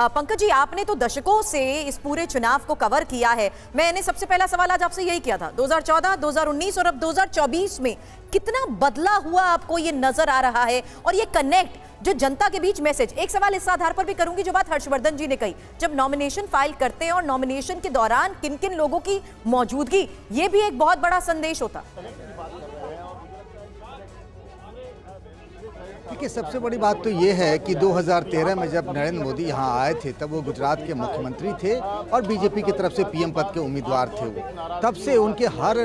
पंकज जी, आपने तो दशकों से इस पूरे चुनाव को कवर किया है। मैंने सबसे पहला सवाल आज आपसे यही किया था, 2014, 2019 और अब 2024 में कितना बदला हुआ आपको ये नजर आ रहा है? और ये कनेक्ट जो जनता के बीच मैसेज, एक सवाल इस आधार पर भी करूंगी जो बात हर्षवर्धन जी ने कही, जब नॉमिनेशन फाइल करते हैं और नॉमिनेशन के दौरान किन किन लोगों की मौजूदगी, ये भी एक बहुत बड़ा संदेश होता। देखिए, सबसे बड़ी बात तो ये है कि 2013 में जब नरेंद्र मोदी यहाँ आए थे तब वो गुजरात के मुख्यमंत्री थे और बीजेपी की तरफ से पीएम पद के उम्मीदवार थे वो। तब से उनके हर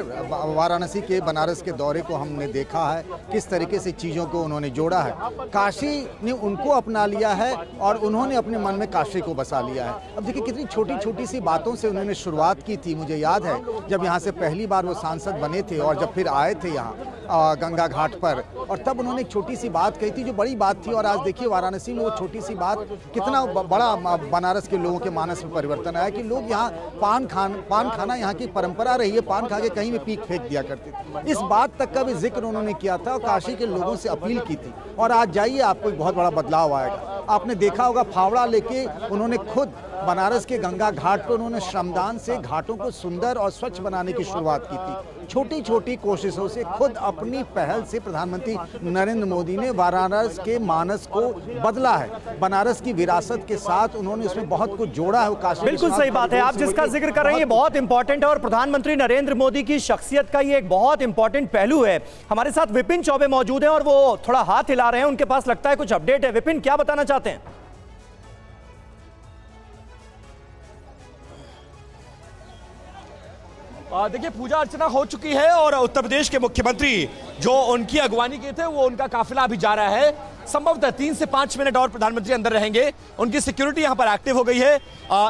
वाराणसी के, बनारस के दौरे को हमने देखा है किस तरीके से चीज़ों को उन्होंने जोड़ा है। काशी ने उनको अपना लिया है और उन्होंने अपने मन में काशी को बसा लिया है। अब देखिए कितनी छोटी छोटी सी बातों से उन्होंने शुरुआत की थी। मुझे याद है जब यहाँ से पहली बार वो सांसद बने थे और जब फिर आए थे यहाँ गंगा घाट पर, और तब उन्होंने एक छोटी सी बात कही थी जो बड़ी बात थी। और आज देखिए वाराणसी में वो छोटी सी बात कितना बड़ा बनारस के लोगों के मानस में परिवर्तन आया कि लोग यहाँ पान खाना यहाँ की परंपरा रही है, पान खा के कहीं भी पीक फेंक दिया करते थे। इस बात तक का भी जिक्र उन्होंने किया था और काशी के लोगों से अपील की थी। और आज जाइए, आपको एक बहुत बड़ा बदलाव आएगा। आपने देखा होगा फावड़ा लेके उन्होंने खुद बनारस के गंगा घाट पर उन्होंने श्रमदान से घाटों को सुंदर और स्वच्छ बनाने की शुरुआत की थी। छोटी छोटी कोशिशों से, खुद अपनी पहल से प्रधानमंत्री नरेंद्र मोदी ने वाराणसी के मानस को बदला है। बनारस की विरासत के साथ उन्होंने उसमें बहुत कुछ जोड़ा है। काशी बिल्कुल सही बात है, आप जिसका जिक्र कर रहे हैं बहुत इंपॉर्टेंट है और प्रधानमंत्री नरेंद्र मोदी की शख्सियत का ये एक बहुत इंपॉर्टेंट पहलू है। हमारे साथ विपिन चौबे मौजूद हैं और वो थोड़ा हाथ हिला रहे हैं, उनके पास लगता है कुछ अपडेट है। विपिन, क्या बताना चाहते हैं? देखिए, पूजा अर्चना हो चुकी है और उत्तर प्रदेश के मुख्यमंत्री जो उनकी अगवानी के थे वो उनका काफिला अभी जा रहा है। संभवतः 3 से 5 मिनट और प्रधानमंत्री अंदर रहेंगे। उनकी सिक्योरिटी यहां पर एक्टिव हो गई है।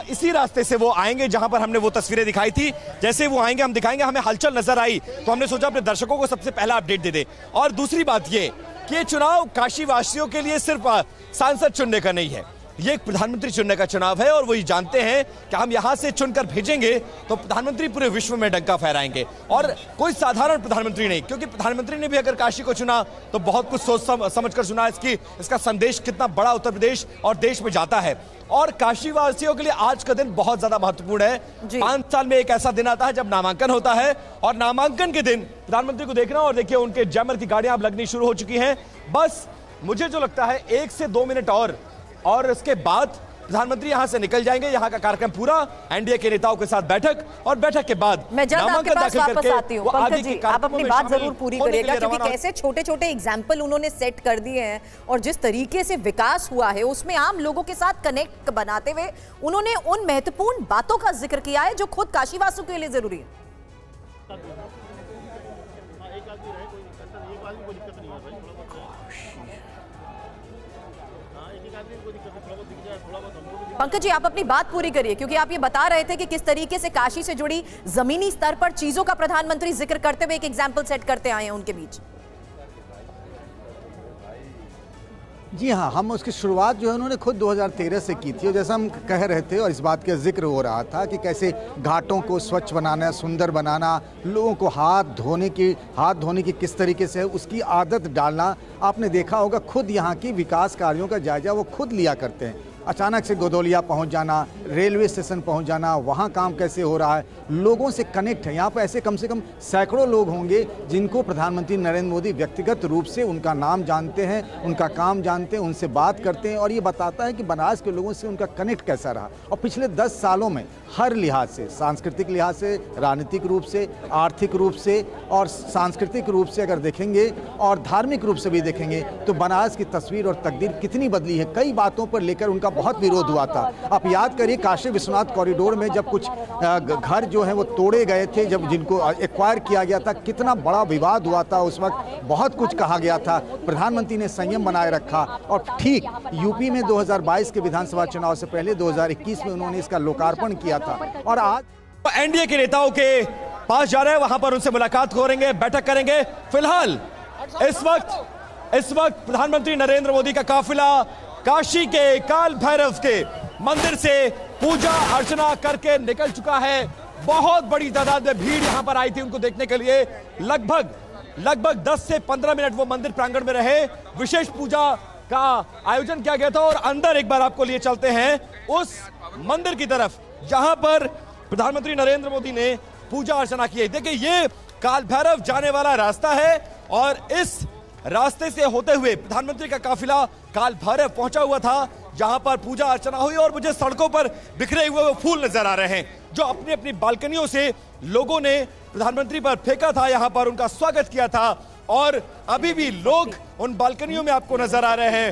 इसी रास्ते से वो आएंगे जहां पर हमने वो तस्वीरें दिखाई थी। जैसे वो आएंगे हम दिखाएंगे। हमें हलचल नजर आई तो हमने सोचा अपने दर्शकों को सबसे पहला अपडेट दे दे। और दूसरी बात ये कि चुनाव काशी वासियों के लिए सिर्फ सांसद चुनने का नहीं है, ये एक प्रधानमंत्री चुनने का चुनाव है। और वो ये जानते हैं कि हम यहां से चुनकर भेजेंगे तो प्रधानमंत्री पूरे विश्व में डंका फहराएंगे। और कोई साधारण प्रधानमंत्री नहीं, क्योंकि प्रधानमंत्री ने भी अगर काशी को चुना तो बहुत कुछ सोच समझकर चुना। इसका संदेश कितना बड़ा उत्तर प्रदेश और देश में जाता है। और काशी वासियों के लिए आज का दिन बहुत ज्यादा महत्वपूर्ण है। 5 साल में एक ऐसा दिन आता है जब नामांकन होता है और नामांकन के दिन प्रधानमंत्री को देखना। और देखिए उनके जैमर की गाड़ियां अब लगनी शुरू हो चुकी हैं। बस मुझे जो लगता है 1 से 2 मिनट और इसके बाद प्रधानमंत्री यहां से निकल जाएंगे। यहां का कार्यक्रम पूरा, एनडीए के नेताओं के साथ बैठक और बैठक के बाद मैं जल्द आपके पास वापस आती हूं। पंकज जी, आप अपनी बात जरूर पूरी करिएगा, क्योंकि कैसे छोटे छोटे एग्जाम्पल उन्होंने सेट कर दिए हैं और जिस तरीके से विकास हुआ है उसमें आम लोगों के साथ कनेक्ट बनाते हुए उन्होंने उन महत्वपूर्ण बातों का जिक्र किया है जो खुद काशीवासियों के लिए जरूरी है। पंकज जी, आप अपनी बात पूरी करिए, क्योंकि आप ये बता रहे थे कि किस तरीके से काशी से जुड़ी जमीनी स्तर पर चीजों का प्रधानमंत्री जिक्र करते हुए एक एग्जाम्पल सेट करते आए हैं उनके बीच। जी हाँ, हम उसकी शुरुआत जो है उन्होंने खुद 2013 से की थी। और जैसा हम कह रहे थे और इस बात का जिक्र हो रहा था कि कैसे घाटों को स्वच्छ बनाना, सुंदर बनाना, लोगों को हाथ धोने की किस तरीके से उसकी आदत डालना। आपने देखा होगा खुद यहाँ की विकास कार्यों का जायजा वो खुद लिया करते हैं। अचानक से गोदौलिया पहुंच जाना, रेलवे स्टेशन पहुंच जाना, वहां काम कैसे हो रहा है, लोगों से कनेक्ट है। यहाँ पर ऐसे कम से कम सैकड़ों लोग होंगे जिनको प्रधानमंत्री नरेंद्र मोदी व्यक्तिगत रूप से उनका नाम जानते हैं, उनका काम जानते हैं, उनसे बात करते हैं। और ये बताता है कि बनारस के लोगों से उनका कनेक्ट कैसा रहा। और पिछले 10 सालों में हर लिहाज से, सांस्कृतिक लिहाज से, राजनीतिक रूप से, आर्थिक रूप से और सांस्कृतिक रूप से अगर देखेंगे और धार्मिक रूप से भी देखेंगे तो बनारस की तस्वीर और तकदीर कितनी बदली है। कई बातों पर लेकर उनका बहुत विरोध हुआ था। आप याद करिए काशी विश्वनाथ कॉरिडोर में जब कुछ घर जो है वो तोड़े गए थे, जब जिनको एक्वायर किया गया था, कितना बड़ा विवाद हुआ था। उस वक्त बहुत कुछ कहा गया था। प्रधानमंत्री ने संयम बनाए रखा और ठीक यूपी में 2022 के विधानसभा चुनाव से पहले 2021 में उन्होंने इसका लोकार्पण किया था। और आज एनडीए के नेताओं के पास जा रहे हैं, वहां पर उनसे मुलाकात करेंगे, बैठक करेंगे। फिलहाल इस वक्त प्रधानमंत्री नरेंद्र मोदी का काफिला काशी के काल भैरव के मंदिर से पूजा अर्चना करके निकल चुका है। बहुत बड़ी तादाद में भीड़ यहां पर आई थी उनको देखने के लिए। लगभग 10 से 15 मिनट वो मंदिर प्रांगण में रहे। विशेष पूजा का आयोजन किया गया था। और अंदर एक बार आपको लिए चलते हैं उस मंदिर की तरफ जहां पर प्रधानमंत्री नरेंद्र मोदी ने पूजा अर्चना की है। देखिए ये काल भैरव जाने वाला रास्ता है और इस रास्ते से होते हुए प्रधानमंत्री का काफिला काल भैरव पहुंचा हुआ था जहां पर पूजा अर्चना हुई। और मुझे सड़कों पर बिखरे हुए वो फूल नजर आ रहे हैं जो अपनी अपनी बालकनियों से लोगों ने प्रधानमंत्री पर फेंका था, यहां पर उनका स्वागत किया था और अभी भी लोग उन बालकनियों में आपको नजर आ रहे हैं।